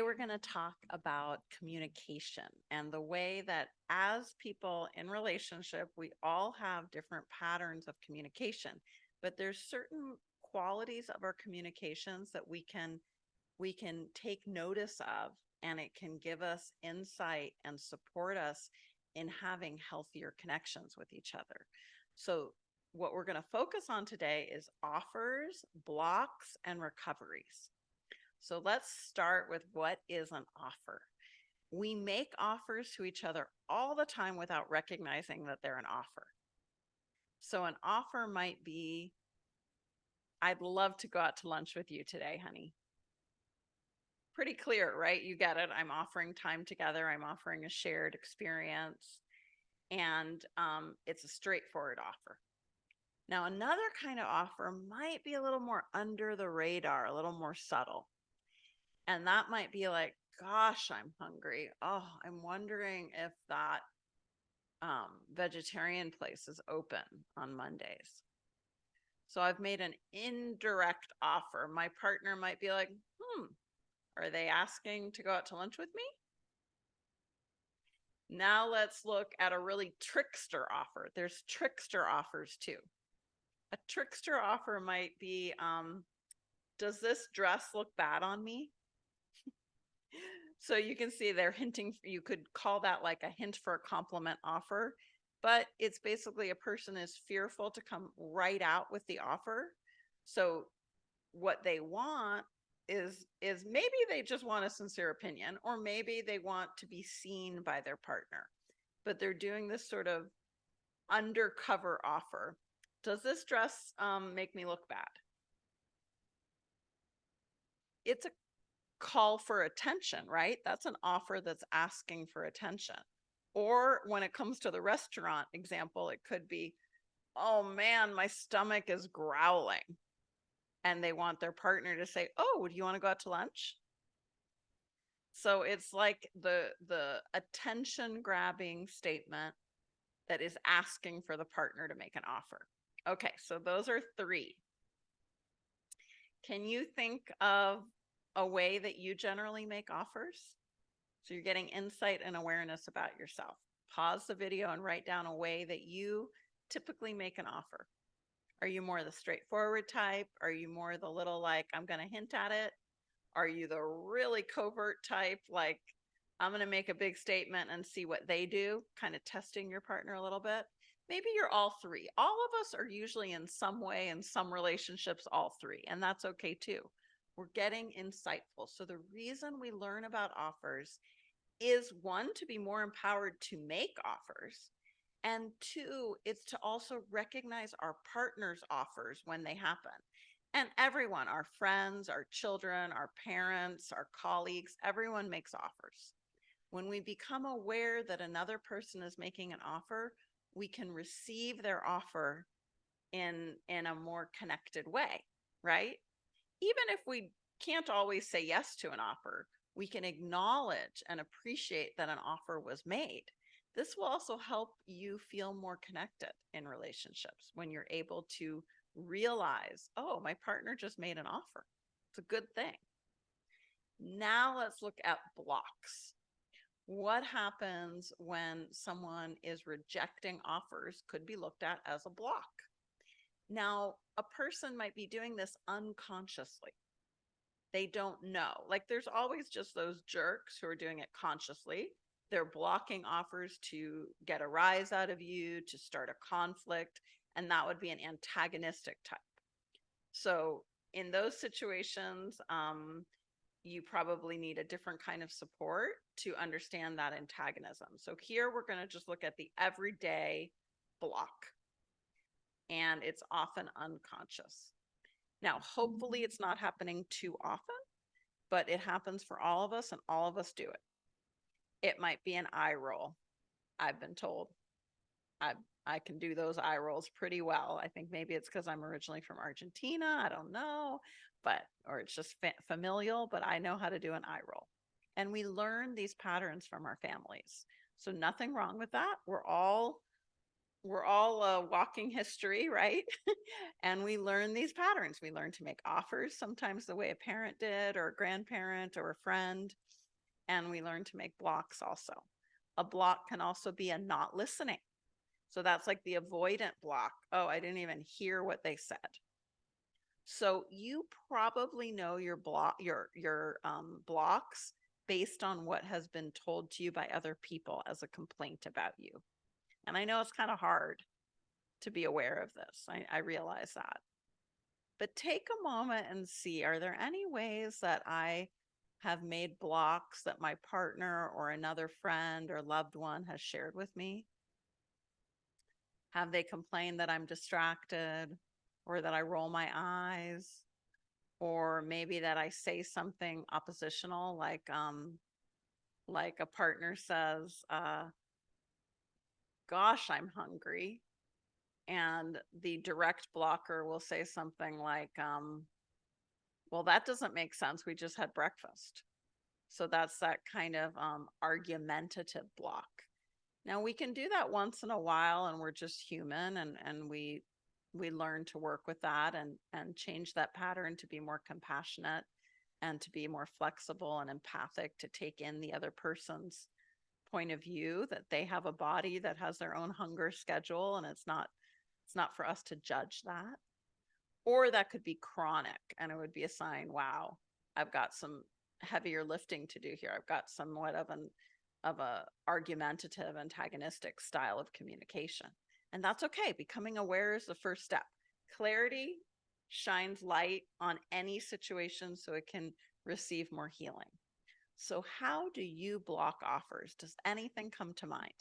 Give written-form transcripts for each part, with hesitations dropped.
We're going to talk about communication and the way that as people in relationship, we all have different patterns of communication, but there's certain qualities of our communications that we can take notice of, and it can give us insight and support us in having healthier connections with each other. So what we're going to focus on today is offers, blocks, and recoveries. So let's start with what is an offer. We make offers to each other all the time without recognizing that they're an offer. So an offer might be, I'd love to go out to lunch with you today, honey. Pretty clear, right? You get it. I'm offering time together. I'm offering a shared experience. And it's a straightforward offer. Now, another kind of offer might be a little more under the radar, a little more subtle. And that might be like, gosh, I'm hungry. Oh, I'm wondering if that vegetarian place is open on Mondays. So I've made an indirect offer. My partner might be like, are they asking to go out to lunch with me? Now let's look at a really trickster offer. There's trickster offers too. A trickster offer might be, does this dress look bad on me? So you can see they're hinting, you could call that like a hint for a compliment offer, but it's basically a person is fearful to come right out with the offer. So what they want is maybe they just want a sincere opinion, or maybe they want to be seen by their partner, but they're doing this sort of undercover offer. Does this dress make me look bad? It's a call for attention, right? That's an offer that's asking for attention. Or when it comes to the restaurant example, it could be, oh man, my stomach is growling. And they want their partner to say, oh, do you want to go out to lunch? So it's like the attention grabbing statement that is asking for the partner to make an offer. Okay, so those are three. Can you think of a way that you generally make offers? So you're getting insight and awareness about yourself. Pause the video and write down a way that you typically make an offer. Are you more the straightforward type? Are you more the little like, I'm going to hint at it? Are you the really covert type, like, I'm going to make a big statement and see what they do, kind of testing your partner a little bit? Maybe you're all three. All of us are usually in some way, in some relationships, all three, and that's okay too. We're getting insightful. So the reason we learn about offers is one, to be more empowered to make offers. And two, it's to also recognize our partner's offers when they happen. And everyone, our friends, our children, our parents, our colleagues, everyone makes offers. When we become aware that another person is making an offer, we can receive their offer in a more connected way, right? Even if we can't always say yes to an offer, we can acknowledge and appreciate that an offer was made. This will also help you feel more connected in relationships when you're able to realize, oh, my partner just made an offer. It's a good thing. Now let's look at blocks. What happens when someone is rejecting offers could be looked at as a block. Now, a person might be doing this unconsciously. They don't know. Like there's always just those jerks who are doing it consciously. They're blocking offers to get a rise out of you, to start a conflict, and that would be an antagonistic type. So in those situations, you probably need a different kind of support to understand that antagonism. So here we're going to just look at the everyday block, and it's often unconscious. Now, hopefully it's not happening too often, but it happens for all of us and all of us do it. It might be an eye roll. I've been told I can do those eye rolls pretty well. I think maybe it's because I'm originally from Argentina. I don't know, or it's just familial, but I know how to do an eye roll. And we learn these patterns from our families. So nothing wrong with that. We're all we're all a walking history, right? And we learn these patterns. We learn to make offers, sometimes the way a parent did, or a grandparent, or a friend. And we learn to make blocks also. A block can also be a not listening. So that's like the avoidant block. Oh, I didn't even hear what they said. So you probably know your blocks based on what has been told to you by other people as a complaint about you. And I know it's kind of hard to be aware of this. I realize that. But take a moment and see, are there any ways that I have made blocks that my partner or another friend or loved one has shared with me? Have they complained that I'm distracted, or that I roll my eyes, or maybe that I say something oppositional, like a partner says, gosh, I'm hungry. And the direct blocker will say something like, well, that doesn't make sense. We just had breakfast. So that's that kind of argumentative block. Now we can do that once in a while, and we're just human, and we learn to work with that and change that pattern to be more compassionate and to be more flexible and empathic, to take in the other person's point of view, that they have a body that has their own hunger schedule, and it's not for us to judge that. Or that could be chronic, and it would be a sign, wow, I've got some heavier lifting to do here. I've got somewhat of a argumentative, antagonistic style of communication. And that's okay. Becoming aware is the first step. Clarity shines light on any situation so it can receive more healing. So how do you block offers? Does anything come to mind?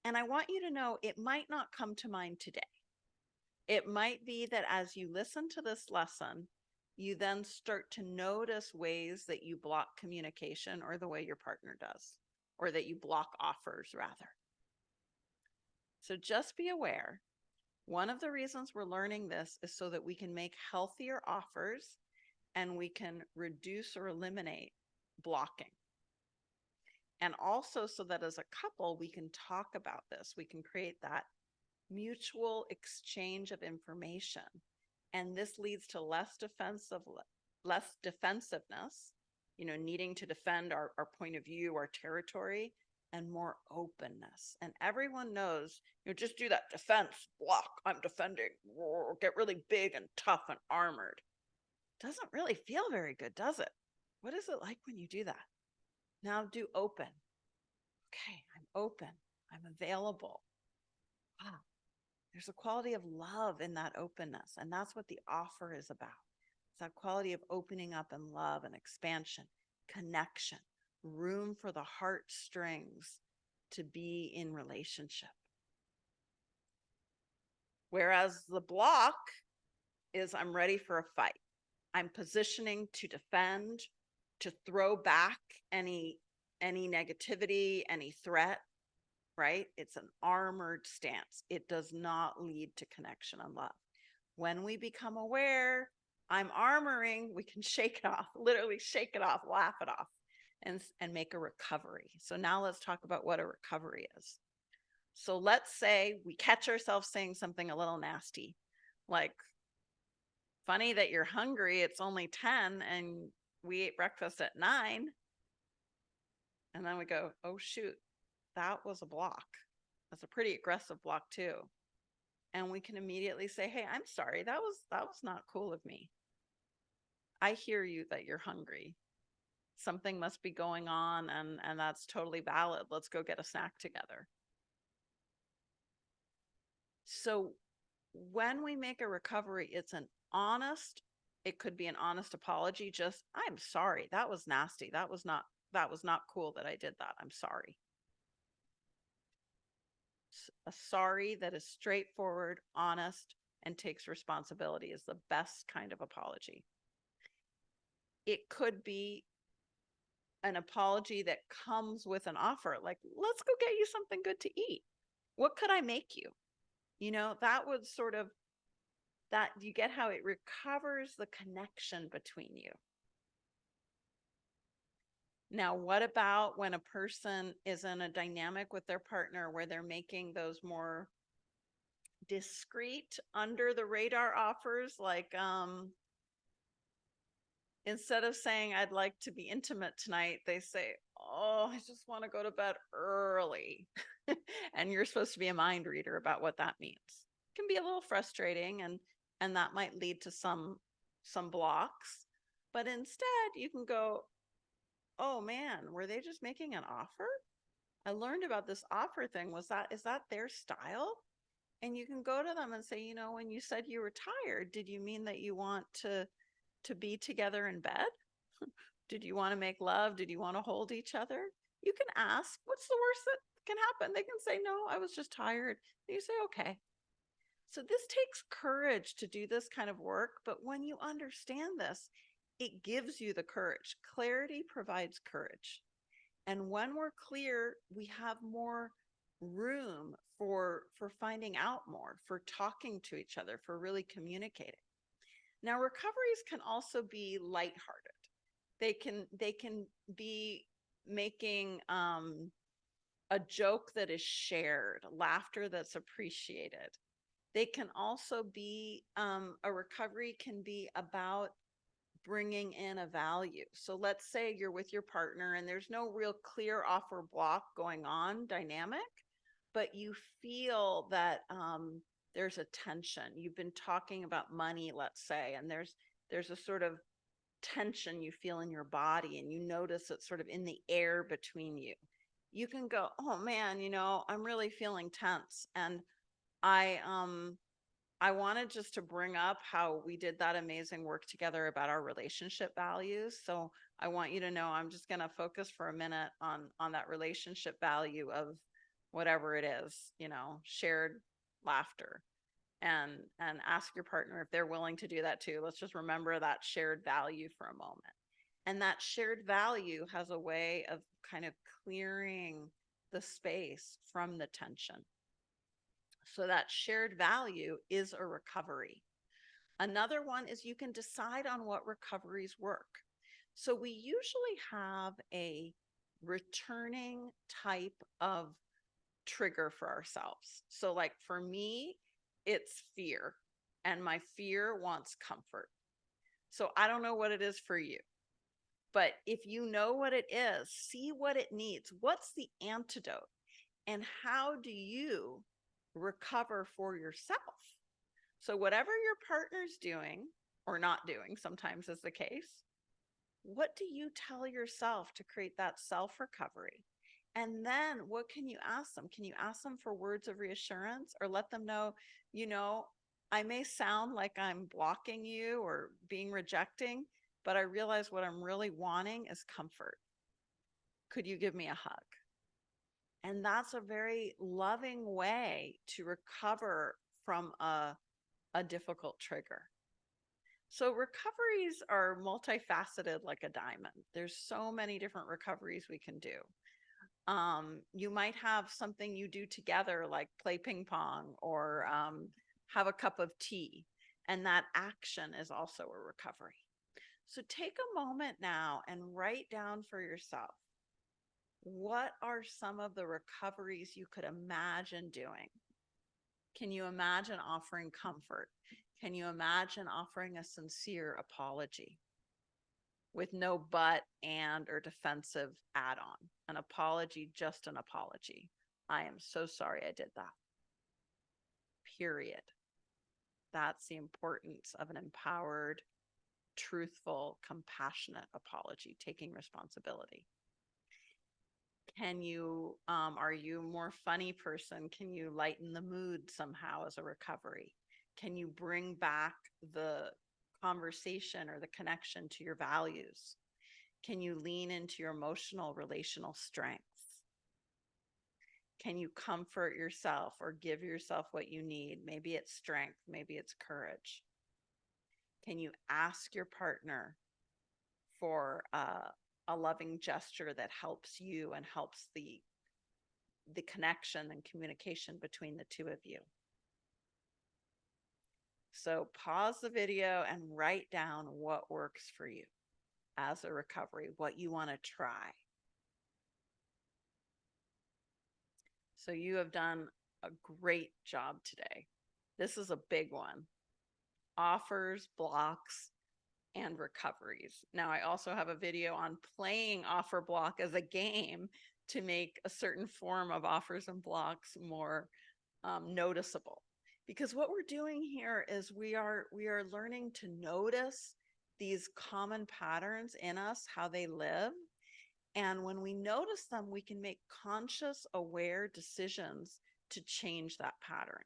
And I want you to know, it might not come to mind today. It might be that as you listen to this lesson, you then start to notice ways that you block communication, or the way your partner does, or that you block offers rather. So just be aware. One of the reasons we're learning this is so that we can make healthier offers, and we can reduce or eliminate blocking. And also so that as a couple, we can talk about this. We can create that mutual exchange of information. And this leads to less defensiveness, needing to defend our point of view, our territory, and more openness. And everyone knows, just do that defense block. I'm defending, get really big and tough and armored. Doesn't really feel very good, does it? What is it like when you do that? Now do open. Okay, I'm open. I'm available. Wow. There's a quality of love in that openness. And that's what the offer is about. It's that quality of opening up and love and expansion, connection, room for the heartstrings to be in relationship. Whereas the block is, I'm ready for a fight. I'm positioning to defend, to throw back any negativity, any threat, right? It's an armored stance. It does not lead to connection and love. When we become aware, I'm armoring, we can shake it off, literally shake it off, laugh it off, and make a recovery. So now let's talk about what a recovery is. So let's say we catch ourselves saying something a little nasty, like, funny that you're hungry, it's only 10 and we ate breakfast at 9. And then we go, oh shoot, that was a block. That's a pretty aggressive block too. And we can immediately say, hey, I'm sorry, that was not cool of me. I hear you that you're hungry. Something must be going on, and that's totally valid. Let's go get a snack together. So when we make a recovery, it could be an honest apology. Just, I'm sorry, that was nasty. That was not cool that I did that. I'm sorry. A sorry that is straightforward, honest, and takes responsibility is the best kind of apology. It could be an apology that comes with an offer, like, let's go get you something good to eat. What could I make you? That would sort of, that you get how it recovers the connection between you. Now, what about when a person is in a dynamic with their partner where they're making those more discreet under the radar offers, like instead of saying I'd like to be intimate tonight, they say, oh, I just want to go to bed early. And you're supposed to be a mind reader about what that means. It can be a little frustrating, and that might lead to some blocks. But instead you can go, oh man, were they just making an offer? I learned about this offer thing. Is that their style? And you can go to them and say, you know, when you said you were tired, did you mean that you want to be together in bed? Did you want to make love? Did you want to hold each other? You can ask, what's the worst that can happen? They can say, no, I was just tired. And you say, okay. So this takes courage to do this kind of work. But when you understand this, it gives you the courage. Clarity provides courage. And when we're clear, we have more room for finding out more, for talking to each other, for really communicating. Now, recoveries can also be lighthearted. They can be making a joke that is shared, laughter that's appreciated. They can also be a recovery can be about bringing in a value. So let's say you're with your partner and there's no real clear offer block going on dynamic, but you feel that there's a tension. You've been talking about money, let's say, and there's a sort of tension you feel in your body, and you notice it sort of in the air between you. You can go, oh man, you know, I'm really feeling tense, and I I wanted just to bring up how we did that amazing work together about our relationship values. So I want you to know I'm just going to focus for a minute on that relationship value of whatever it is, you know, shared laughter, and ask your partner if they're willing to do that too. Let's just remember that shared value for a moment. And that shared value has a way of kind of clearing the space from the tension. So that shared value is a recovery. Another one is you can decide on what recoveries work. So we usually have a returning type of trigger for ourselves. So like for me, it's fear, and my fear wants comfort. So I don't know what it is for you, but if you know what it is, see what it needs. What's the antidote? And how do you recover for yourself? So whatever your partner's doing or not doing, sometimes is the case, what do you tell yourself to create that self recovery? And then what can you ask them? Can you ask them for words of reassurance, or let them know, you know, I may sound like I'm blocking you or being rejecting, but I realize what I'm really wanting is comfort. Could you give me a hug? And that's a very loving way to recover from a difficult trigger. So recoveries are multifaceted like a diamond. There's so many different recoveries we can do. You might have something you do together, like play ping pong, or have a cup of tea, and that action is also a recovery. So take a moment now and write down for yourself, what are some of the recoveries you could imagine doing? Can you imagine offering comfort? Can you imagine offering a sincere apology with no but, and, or defensive add on? An apology, just an apology. I am so sorry I did that. Period. That's the importance of an empowered, truthful, compassionate apology, taking responsibility. Can you, are you a more funny person? Can you lighten the mood somehow as a recovery? Can you bring back the conversation or the connection to your values? Can you lean into your emotional, relational strengths? Can you comfort yourself or give yourself what you need? Maybe it's strength, maybe it's courage. Can you ask your partner for a loving gesture that helps you and helps the connection and communication between the two of you? So pause the video and write down what works for you as a recovery, what you want to try. So you have done a great job today. This is a big one. Offers, blocks, and recoveries. Now, I also have a video on playing offer block as a game to make a certain form of offers and blocks more noticeable. Because what we're doing here is we are learning to notice these common patterns in us, how they live. And when we notice them, we can make conscious, aware decisions to change that pattern.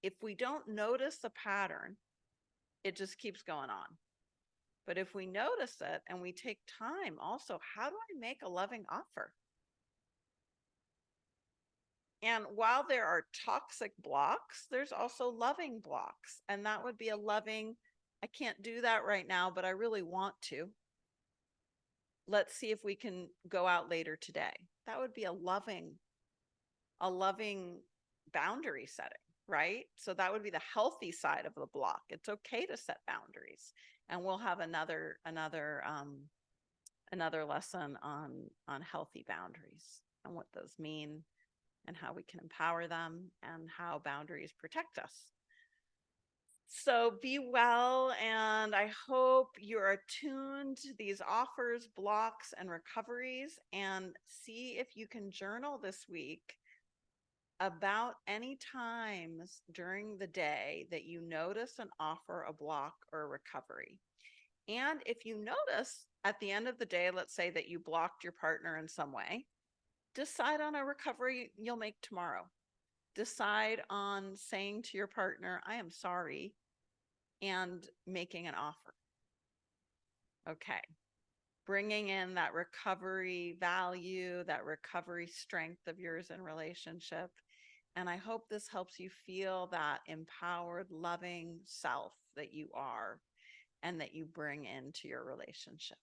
If we don't notice the pattern, it just keeps going on. But if we notice it and we take time also, how do I make a loving offer? And while there are toxic blocks, there's also loving blocks. And that would be a loving, I can't do that right now, but I really want to. Let's see if we can go out later today. That would be a loving boundary setting, right? So that would be the healthy side of the block. It's okay to set boundaries. And we'll have another lesson on healthy boundaries and what those mean and how we can empower them and how boundaries protect us. So be well, and I hope you're attuned to these offers, blocks, and recoveries, and see if you can journal this week about any times during the day that you notice an offer, a block, or a recovery. And if you notice at the end of the day, let's say that you blocked your partner in some way, decide on a recovery you'll make tomorrow. Decide on saying to your partner, I am sorry, and making an offer. Okay. Bringing in that recovery value, that recovery strength of yours in relationship. And I hope this helps you feel that empowered, loving self that you are and that you bring into your relationship.